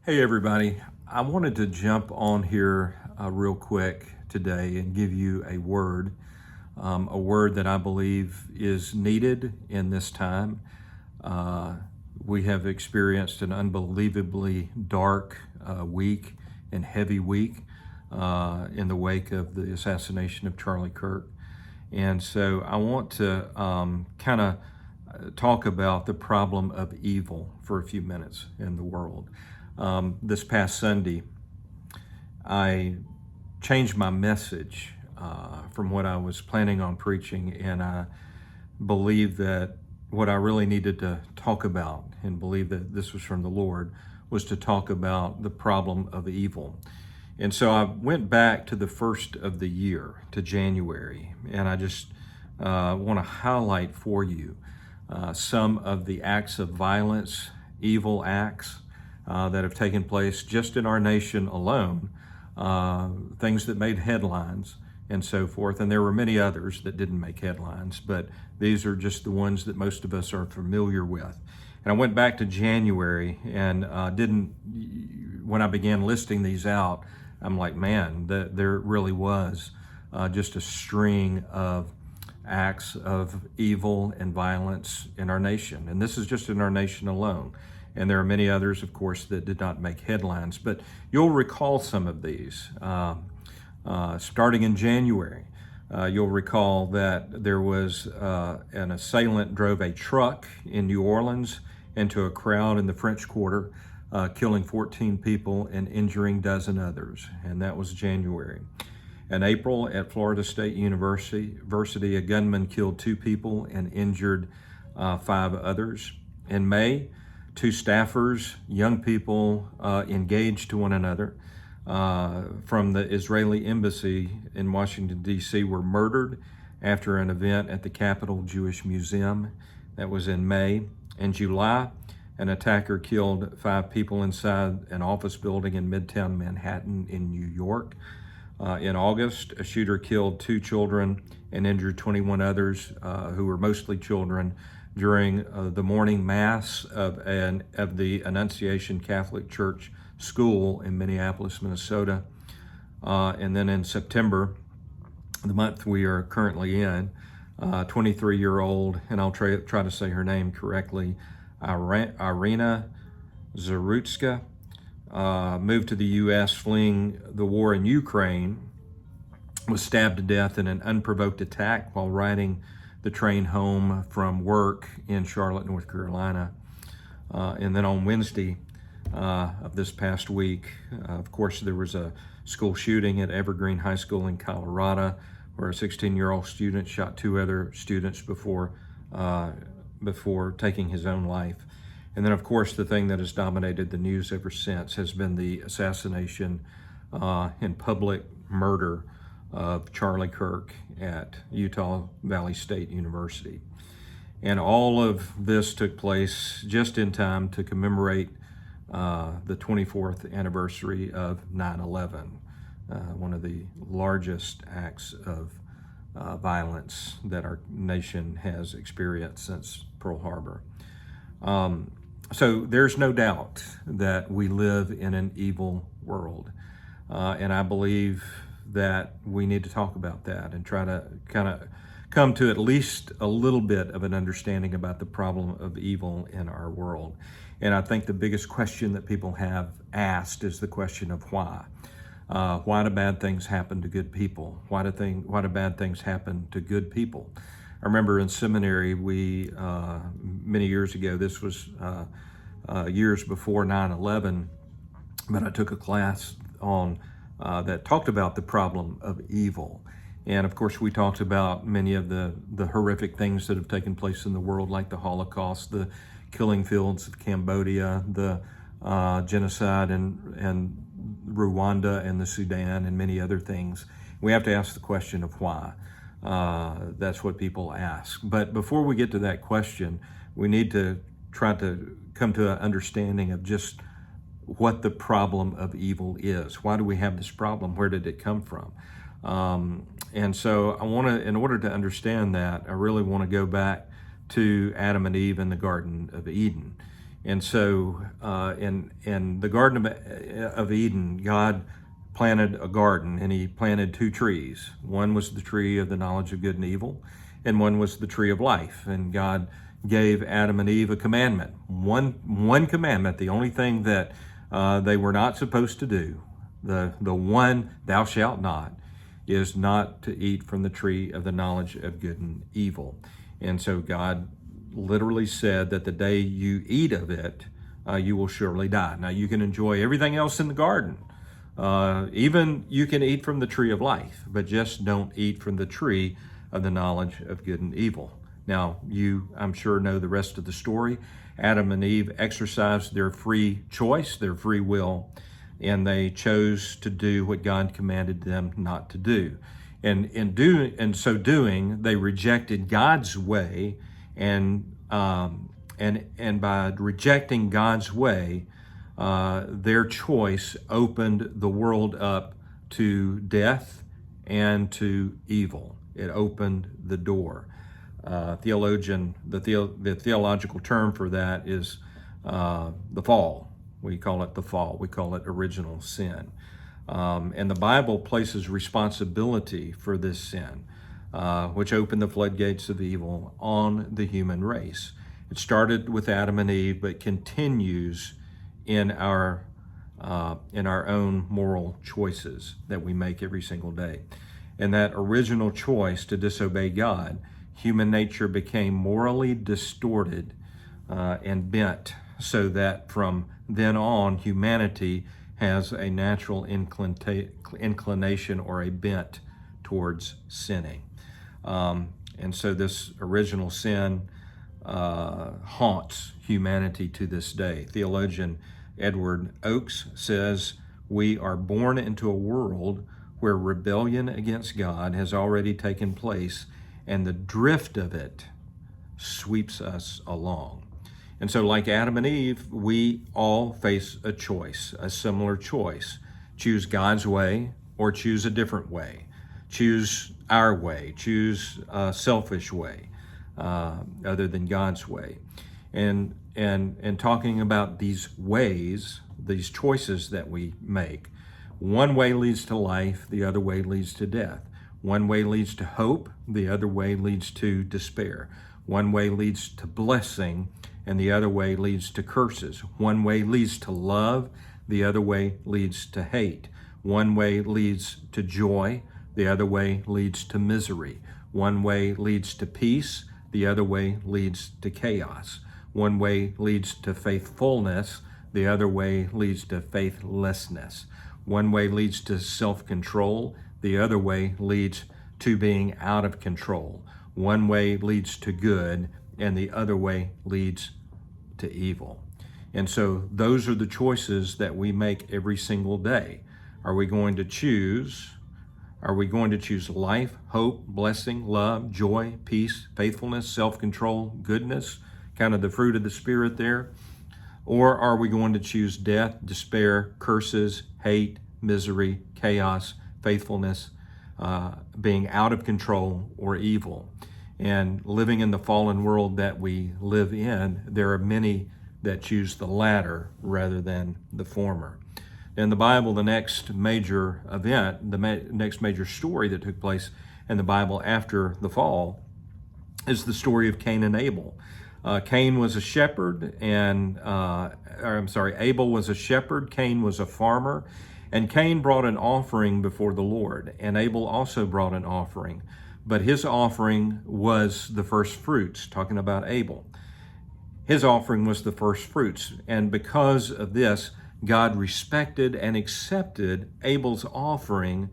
Hey everybody, I wanted to jump on here real quick today and give you a word that I believe is needed in this time. Uh, we have experienced an unbelievably dark week and heavy week in the wake of the assassination of Charlie Kirk. And so I want to kind of talk about the problem of evil for a few minutes in the world. This past Sunday, I changed my message from what I was planning on preaching, and I believe that what I really needed to talk about, and believe that this was from the Lord, was to talk about the problem of evil. And so I went back to the first of the year, to January, and I just want to highlight for you some of the acts of violence, evil acts that have taken place just in our nation alone, things that made headlines and so forth. And there were many others that didn't make headlines, but these are just the ones that most of us are familiar with. And I went back to January and when I began listing these out, I'm like, man, there really was just a string of acts of evil and violence in our nation. And this is just in our nation alone. And there are many others, of course, that did not make headlines. But you'll recall some of these. Starting in January, you'll recall that there was an assailant drove a truck in New Orleans into a crowd in the French Quarter, killing 14 people and injuring a dozen others. And that was January. In April, at Florida State University, a gunman killed 2 people and injured 5 others. In May, 2 staffers, young people engaged to one another from the Israeli embassy in Washington, D.C., were murdered after an event at the Capitol Jewish Museum. That was in May. In July, an attacker killed 5 people inside an office building in Midtown Manhattan in New York. In August, a shooter killed 2 children and injured 21 others who were mostly children during the morning mass of the Annunciation Catholic Church School in Minneapolis, Minnesota. And then in September, the month we are currently in, 23-year-old, and I'll try to say her name correctly, Irina Zarutska, moved to the U.S. fleeing the war in Ukraine, was stabbed to death in an unprovoked attack while riding the train home from work in Charlotte, North Carolina. And then on Wednesday of this past week, of course, there was a school shooting at Evergreen High School in Colorado, where a 16-year-old student shot 2 other students before taking his own life. And then, of course, the thing that has dominated the news ever since has been the assassination and public murder of Charlie Kirk at Utah Valley State University. And all of this took place just in time to commemorate the 24th anniversary of 9/11, one of the largest acts of violence that our nation has experienced since Pearl Harbor. So there's no doubt that we live in an evil world. And I believe that we need to talk about that and try to kind of come to at least a little bit of an understanding about the problem of evil in our world. And I think the biggest question that people have asked is the question of why. Why do bad things happen to good people? Why do bad things happen to good people? I remember in seminary, we many years ago, this was years before 9/11, but I took a class on that talked about the problem of evil. And of course, we talked about many of the horrific things that have taken place in the world, like the Holocaust, the killing fields of Cambodia, the genocide in Rwanda and the Sudan, and many other things. We have to ask the question of why. That's what people ask. But before we get to that question, we need to try to come to an understanding of just what the problem of evil is. Why do we have this problem? Where did it come from? And so I want to, in order to understand that, I really want to go back to Adam and Eve in the Garden of Eden. And so in the Garden of Eden, God planted a garden, and he planted two trees. One was the tree of the knowledge of good and evil, and one was the tree of life. And God gave Adam and Eve a commandment, one commandment, the only thing that they were not supposed to do, the one, thou shalt not, is not to eat from the tree of the knowledge of good and evil. And so God literally said that the day you eat of it, you will surely die. Now you can enjoy everything else in the garden. Even you can eat from the tree of life, but just don't eat from the tree of the knowledge of good and evil. Now, you, I'm sure, know the rest of the story. Adam and Eve exercised their free choice, their free will, and they chose to do what God commanded them not to do. And in so doing, they rejected God's way, and by rejecting God's way, their choice opened the world up to death and to evil. It opened the door. The theological term for that is the fall. We call it the fall. We call it original sin. And the Bible places responsibility for this sin, which opened the floodgates of evil on the human race. It started with Adam and Eve, but continues in our own moral choices that we make every single day. And that original choice to disobey God, human nature became morally distorted and bent, so that from then on, humanity has a natural inclination or a bent towards sinning. And so this original sin haunts humanity to this day. Theologian Edward Oakes says, "We are born into a world where rebellion against God has already taken place, and the drift of it sweeps us along." And so, like Adam and Eve, we all face a choice, a similar choice. Choose God's way or choose a different way. Choose our way, choose a selfish way other than God's way. And talking about these ways, these choices that we make, one way leads to life, the other way leads to death. One way leads to hope, the other way leads to despair. One way leads to blessing, and the other way leads to curses. One way leads to love, the other way leads to hate. One way leads to joy, the other way leads to misery. One way leads to peace, the other way leads to chaos. One way leads to faithfulness, the other way leads to faithlessness. One way leads to self-control, the other way leads to being out of control. One way leads to good, and the other way leads to evil. And so those are the choices that we make every single day. Are we going to choose life, hope, blessing, love, joy, peace, faithfulness, self-control, goodness, kind of the fruit of the Spirit there? Or are we going to choose death, despair, curses, hate, misery, chaos, faithfulness, being out of control, or evil? And living in the fallen world that we live in, there are many that choose the latter rather than the former. In the Bible, the next major event, next major story that took place in the Bible after the fall is the story of Cain and Abel. Abel was a shepherd, Cain was a farmer, and Cain brought an offering before the Lord, and Abel also brought an offering, but his offering was the first fruits, talking about Abel. His offering was the first fruits, and because of this, God respected and accepted Abel's offering,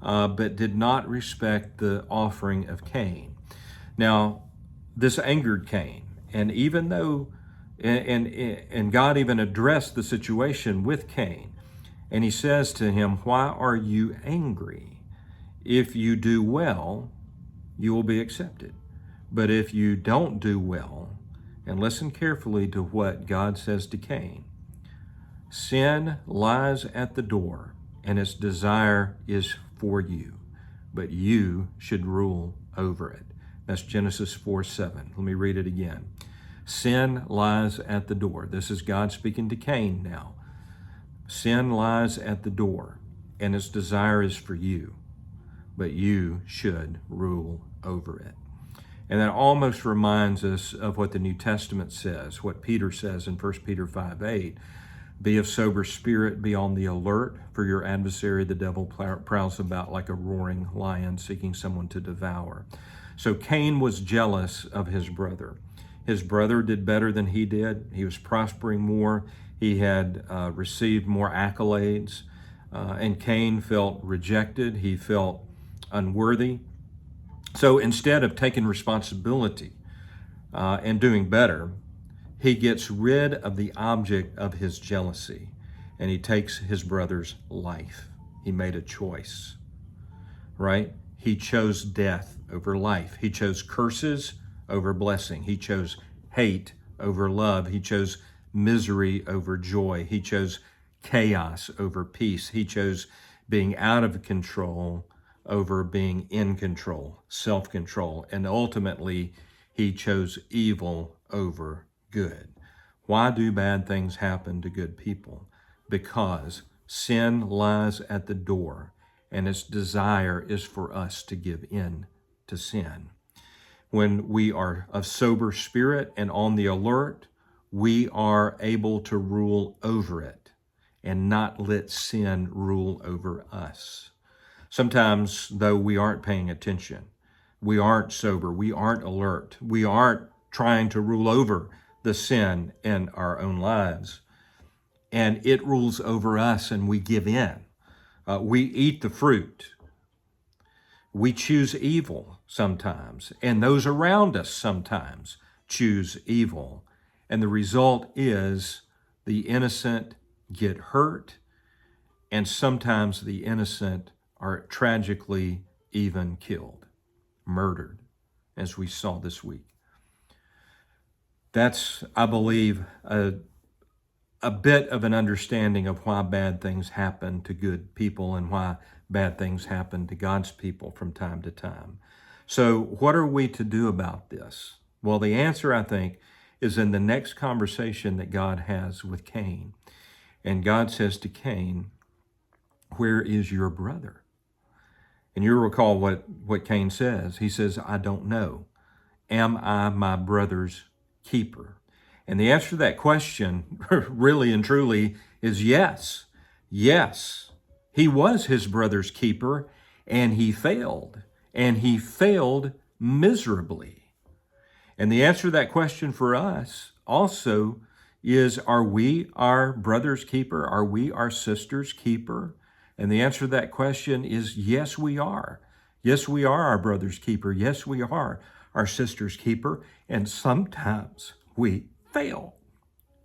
but did not respect the offering of Cain. Now, this angered Cain, and even though, and God even addressed the situation with Cain, and he says to him, "Why are you angry? If you do well, you will be accepted. But if you don't do well," and listen carefully to what God says to Cain, "sin lies at the door, and its desire is for you, but you should rule over it." That's Genesis 4:7. Let me read it again. Sin lies at the door. This is God speaking to Cain now. Sin lies at the door, and its desire is for you, but you should rule over it. And that almost reminds us of what the New Testament says, what Peter says in 1 Peter 5:8. Be of sober spirit, be on the alert, for your adversary, the devil, prowls about like a roaring lion, seeking someone to devour. So Cain was jealous of his brother. His brother did better than he did. He was prospering more. He had received more accolades. And Cain felt rejected. He felt unworthy. So instead of taking responsibility and doing better, he gets rid of the object of his jealousy, and he takes his brother's life. He made a choice, right? He chose death over life. He chose curses over blessing. He chose hate over love. He chose misery over joy. He chose chaos over peace. He chose being out of control over being in control, self-control. And ultimately, he chose evil over good. Why do bad things happen to good people? Because sin lies at the door, and its desire is for us to give in to sin. When we are of sober spirit and on the alert, we are able to rule over it and not let sin rule over us. Sometimes, though, we aren't paying attention. We aren't sober. We aren't alert. We aren't trying to rule over the sin in our own lives. And it rules over us, and we give in. We eat the fruit. We choose evil sometimes, and those around us sometimes choose evil. And the result is the innocent get hurt, and sometimes the innocent are tragically even killed, murdered, as we saw this week. That's, I believe, a bit of an understanding of why bad things happen to good people and why bad things happen to God's people from time to time. So what are we to do about this? Well, the answer, I think, is in the next conversation that God has with Cain. And God says to Cain, where is your brother? And you'll recall what Cain says. He says, I don't know. Am I my brother's keeper? And the answer to that question, really and truly, is yes. Yes, he was his brother's keeper, and he failed. And he failed miserably. And the answer to that question for us also is, are we our brother's keeper? Are we our sister's keeper? And the answer to that question is yes, we are. Yes, we are our brother's keeper. Yes, we are our sister's keeper. And sometimes we fail,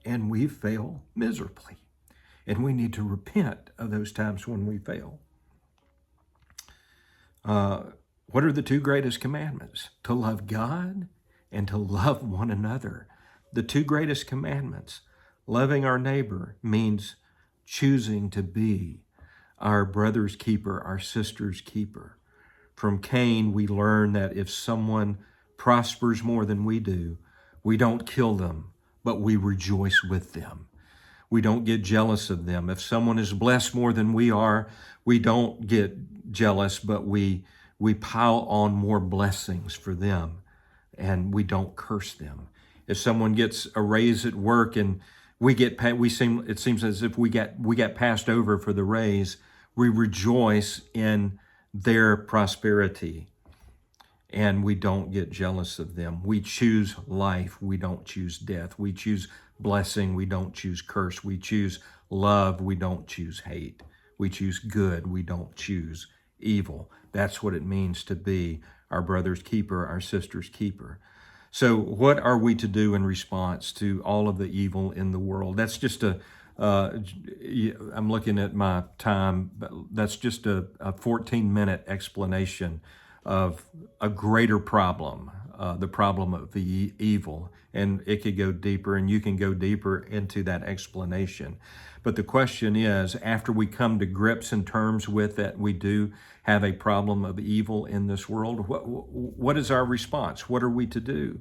and we fail miserably. And we need to repent of those times when we fail. What are the two greatest commandments? To love God and to love one another. The two greatest commandments. Loving our neighbor means choosing to be our brother's keeper, our sister's keeper. From Cain, we learn that if someone prospers more than we do, we don't kill them, but we rejoice with them. We don't get jealous of them. If someone is blessed more than we are, we don't get jealous, but we pile on more blessings for them, and we don't curse them. If someone gets a raise at work and it seems as if we get passed over for the raise, we rejoice in their prosperity, and we don't get jealous of them. We choose life. We don't choose death. We choose blessing. We don't choose curse. We choose love. We don't choose hate. We choose good. We don't choose evil. That's what it means to be our brother's keeper, our sister's keeper. So what are we to do in response to all of the evil in the world? That's just I'm looking at my time, but that's just a 14-minute explanation of a greater problem, the problem of the evil. And it could go deeper, and you can go deeper into that explanation. But the question is, after we come to grips and terms with that we do have a problem of evil in this world, what is our response? What are we to do?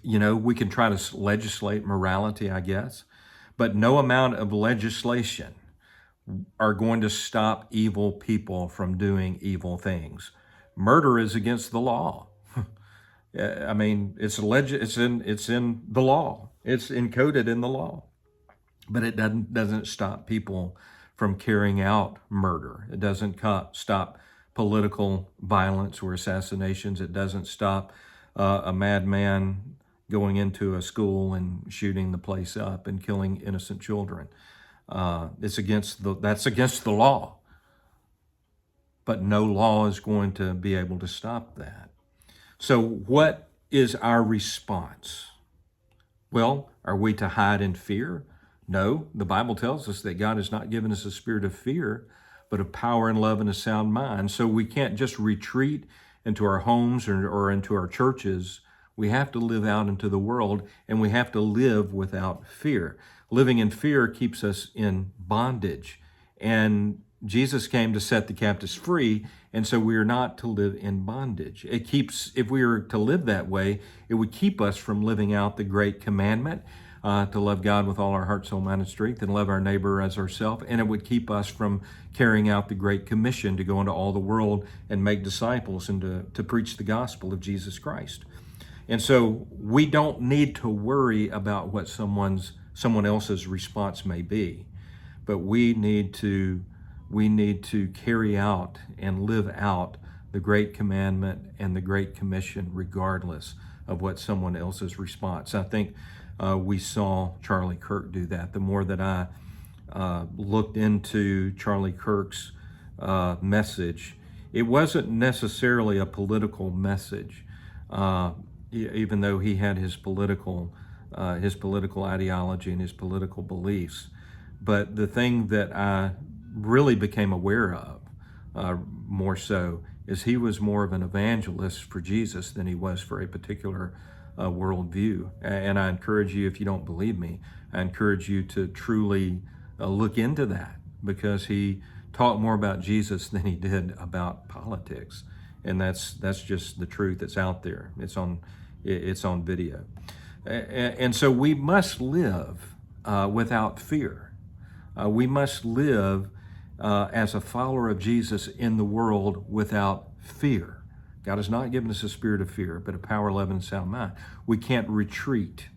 We can try to legislate morality, I guess, but no amount of legislation are going to stop evil people from doing evil things. Murder is against the law. I mean, it's in the law. It's encoded in the law, but it doesn't stop people from carrying out murder. It doesn't stop political violence or assassinations. It doesn't stop a madman going into a school and shooting the place up and killing innocent children. That's against the law. But no law is going to be able to stop that. So what is our response? Well, are we to hide in fear? No, the Bible tells us that God has not given us a spirit of fear, but of power and love and a sound mind. So we can't just retreat into our homes or into our churches. We have to live out into the world, and we have to live without fear. Living in fear keeps us in bondage. And Jesus came to set the captives free, and so we are not to live in bondage. If we were to live that way, it would keep us from living out the great commandment, to love God with all our heart, soul, mind, and strength, and love our neighbor as ourselves. And it would keep us from carrying out the Great Commission to go into all the world and make disciples and to preach the gospel of Jesus Christ. And so we don't need to worry about what someone else's response may be, but we need to carry out and live out the Great Commandment and the Great Commission regardless of what someone else's response. I think we saw Charlie Kirk do that. The more that I looked into Charlie Kirk's message, it wasn't necessarily a political message, even though he had his political ideology and his political beliefs. But the thing that I really became aware of more so is he was more of an evangelist for Jesus than he was for a particular worldview. And I encourage you, if you don't believe me, I encourage you to truly look into that, because he taught more about Jesus than he did about politics. And that's just the truth that's out there. It's on video. And so we must live without fear. We must live as a follower of Jesus in the world without fear. God has not given us a spirit of fear, but a power, love, and sound mind. We can't retreat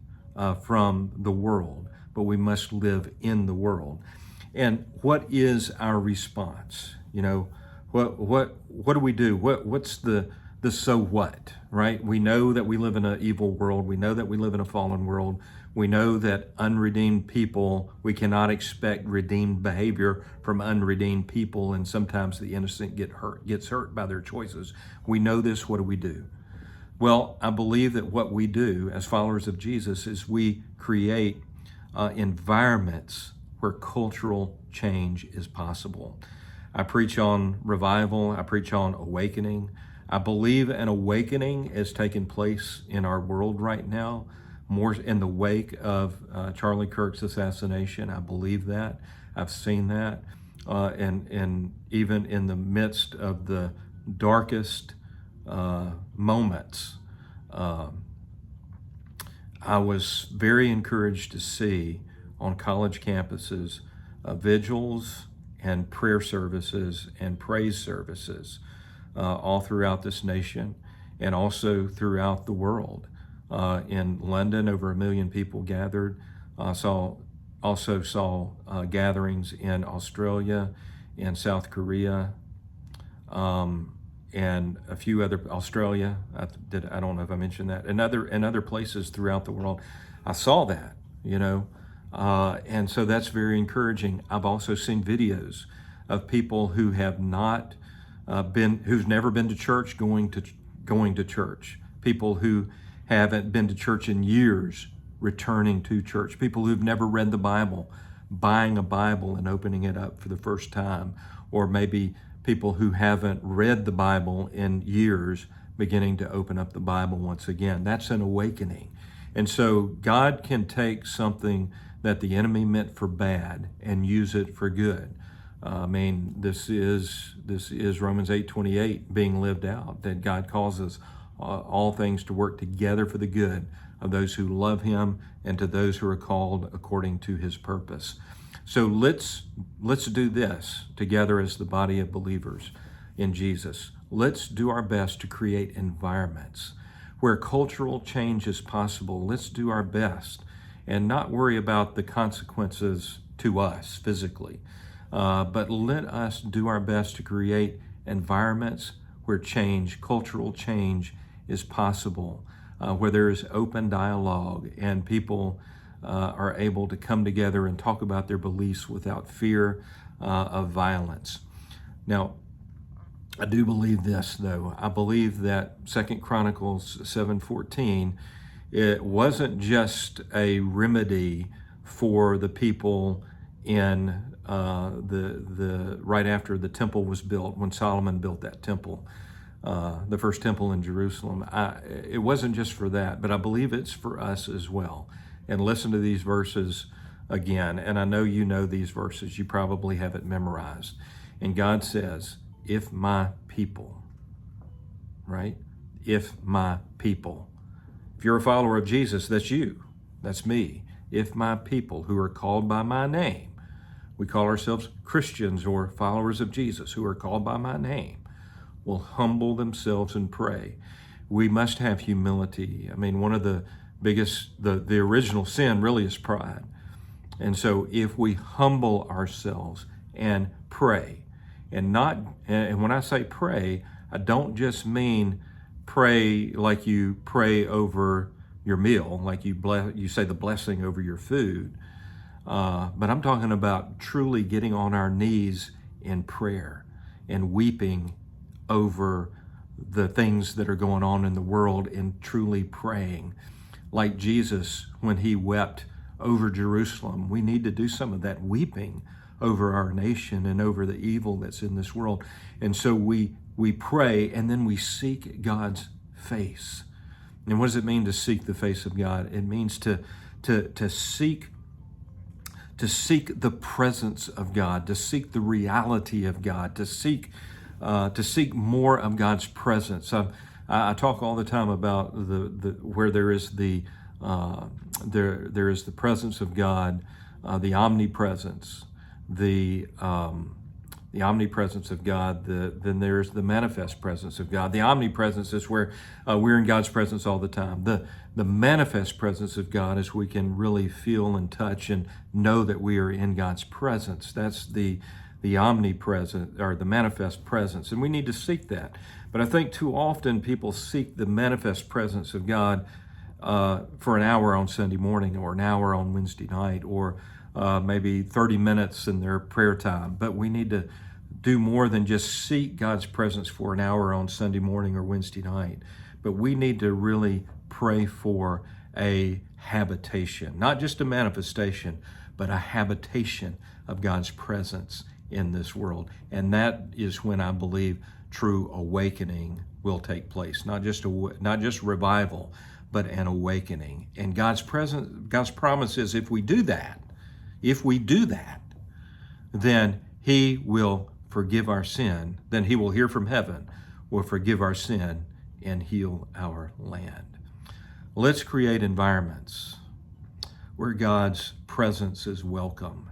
from the world, but we must live in the world. And what is our response? What do we do? What's the so what, right? We know that we live in an evil world. We know that we live in a fallen world. We know that unredeemed people, we cannot expect redeemed behavior from unredeemed people, and sometimes the innocent gets hurt by their choices. We know this. What do we do? Well, I believe that what we do as followers of Jesus is we create environments where cultural change is possible. I preach on revival. I preach on awakening. I believe an awakening is taking place in our world right now, more in the wake of Charlie Kirk's assassination. I believe that. I've seen that. And even in the midst of the darkest moments, I was very encouraged to see on college campuses vigils and prayer services and praise services all throughout this nation and also throughout the world. In London, over 1 million people gathered. Also saw gatherings in Australia, in South Korea, and a few other, Australia, I don't know if I mentioned that, and other places throughout the world. I saw that, and so that's very encouraging. I've also seen videos of people who have not who's never been to church, going to church. People who haven't been to church in years, returning to church. People who've never read the Bible, buying a Bible and opening it up for the first time. Or maybe people who haven't read the Bible in years, beginning to open up the Bible once again. That's an awakening. And so God can take something that the enemy meant for bad and use it for good. This is Romans 8:28 being lived out, that God calls us all things to work together for the good of those who love him and to those who are called according to his purpose. So let's do this together as the body of believers in Jesus. Let's do our best to create environments where cultural change is possible. Let's do our best and not worry about the consequences to us physically, but let us do our best to create environments where cultural change is possible, where there is open dialogue and people are able to come together and talk about their beliefs without fear of violence. Now, I do believe this, though. I believe that 2 Chronicles 7:14, it wasn't just a remedy for the people in the right after the temple was built, when Solomon built that temple, the first temple in Jerusalem. It wasn't just for that, but I believe it's for us as well. And listen to these verses again. And I know you know these verses. You probably have it memorized. And God says, if my people, right? If my people. If you're a follower of Jesus, that's you. That's me. If my people who are called by my name, we call ourselves Christians or followers of Jesus who are called by my name, will humble themselves and pray. We must have humility. I mean, one of the biggest, the original sin really is pride. And so if we humble ourselves and pray, and when I say pray, I don't just mean pray like you pray over your meal, like you say the blessing over your food, but I'm talking about truly getting on our knees in prayer and weeping over the things that are going on in the world and truly praying. Like Jesus, when he wept over Jerusalem, we need to do some of that weeping over our nation and over the evil that's in this world. And so we pray, and then we seek God's face. And what does it mean to seek the face of God? It means to seek the presence of God, to seek the reality of God, to seek more of God's presence. I talk all the time about where there is the presence of God, the omnipresence, the omnipresence of God. Then there's the manifest presence of God. The omnipresence is where we're in God's presence all the time. The manifest presence of God is we can really feel and touch and know that we are in God's presence. That's the omnipresent or the manifest presence, and we need to seek that. But I think too often people seek the manifest presence of God for an hour on Sunday morning or an hour on Wednesday night or maybe 30 minutes in their prayer time. But we need to do more than just seek God's presence for an hour on Sunday morning or Wednesday night. But we need to really pray for a habitation, not just a manifestation, but a habitation of God's presence in this world. And that is when I believe true awakening will take place. Not just revival, but an awakening. And God's promise is if we do that, then he will forgive our sin. Then he will hear from heaven, will forgive our sin, and heal our land. Let's create environments where God's presence is welcome,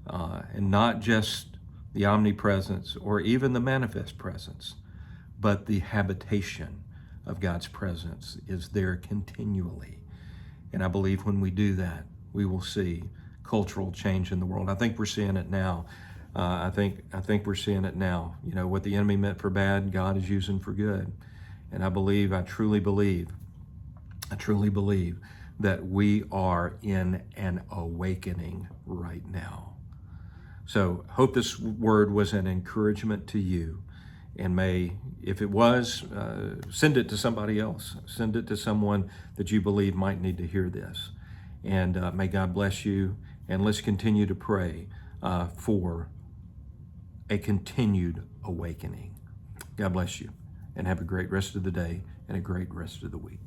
and not just the omnipresence or even the manifest presence, but the habitation of God's presence is there continually. And I believe when we do that, we will see cultural change in the world. I think we're seeing it now. I think we're seeing it now. You know, what the enemy meant for bad, God is using for good. And I truly believe that we are in an awakening right now. So hope this word was an encouragement to you. And may, if it was, send it to somebody else. Send it to someone that you believe might need to hear this. And may God bless you. And let's continue to pray for a continued awakening. God bless you. And have a great rest of the day and a great rest of the week.